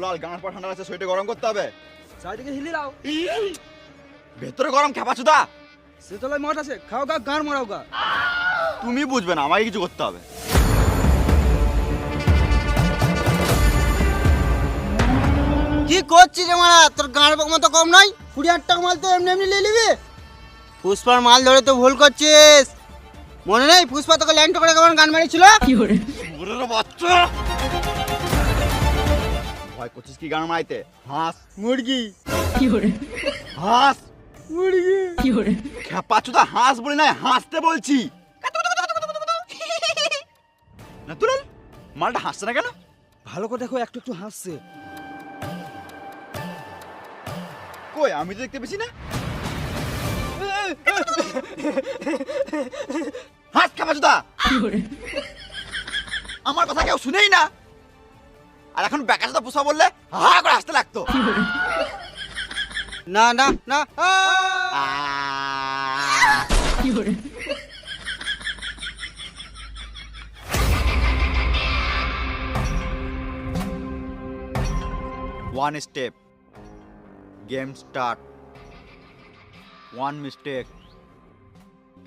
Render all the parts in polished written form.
নাতুলাল গান পর ঠান্ডা আছে, শরীরটা গরম করতে হবে। চারিদিকে হিলি দাও। ভেতরে গরম খেপাচুদা। সে তলায় মঠ আছে, খাও গা গান মারাও গা। তুমি বুঝবে না, আমাকে কিছু করতে হবে। কি করছিস রে মারা? তোর গাঁড় মতো কম নয়? 20,000 টাকা মাল তো এমনি এমনি নিয়ে নিবি? পুষ্পার মাল ধরে তো ভুল করছিস। মনে নেই পুষ্পা তোকে ল্যান্ড করে কেমন গান মারিছিল? বুড়োর বাচ্চা, ভয় করছিস কি গান মারাইতে? হাঁস মুরগি হাঁস মুরগি খেপাচুদা, হাঁস বলি না, হাসতে বলছি। নাতুলাল মালটা হাসছে না কেন? ভালো করে দেখো, একটু একটু হাসছে। কই আমি তো দেখতে পেছি না। হাঁস খেপাচুদা, আমার কথা কেউ শুনেই না। আর এখন বেকার পুষা বললে হা করে হাসতে লাগতো। না না না One step, game start. One mistake,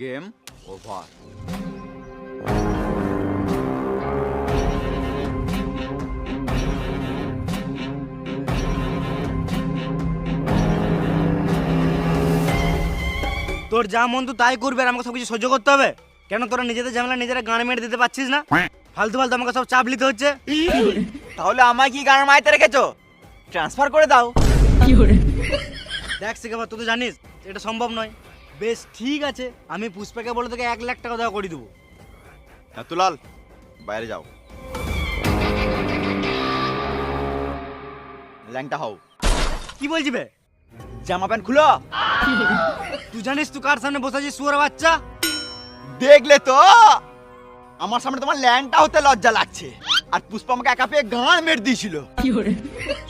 game over. তোর যা মন তো তাই করবে, আর আমাকে সব কিছু সহ্য করতে হবে কেন? তোরা নিজেদের ঝামেলা নিজেরা গান মেরে দিতে পারছিস না? ফালতু ফালতু আমাকে সব চাপ নিতে হচ্ছে। তাহলে আমায় কি গান মাইতে রেখেছো? ট্রান্সফার করে দাও। দেখ শিখাবার, তুই তো জানিস এটা সম্ভব নয়। বেশ ঠিক আছে, আমি পুষ্পাকে বলে তোকে 1,00,000 টাকা দেওয়া করে দেবো। নাতুলাল বাইরে যাও, ল্যাংটা হও। কি বলছি বে? জামা প্যান্ট খুলো। তুই জানিস তুই কার সামনে বসে আছিস, শুয়োর বাচ্চা? দেখলে তো আমার সামনে তোমার ল্যাংটা হতে লজ্জা লাগছে। আর পুষ্পা আমাকে একা পেয়ে গান মেরে দিয়েছিল।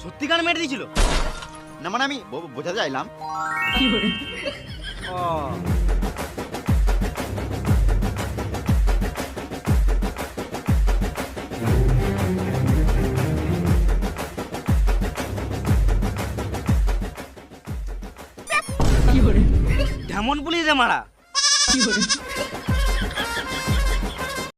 সত্যি গান মেরে দিয়েছিল? না মানে আমি বোঝাতে চাইলাম। ও, কেমন বলিস রে মারা?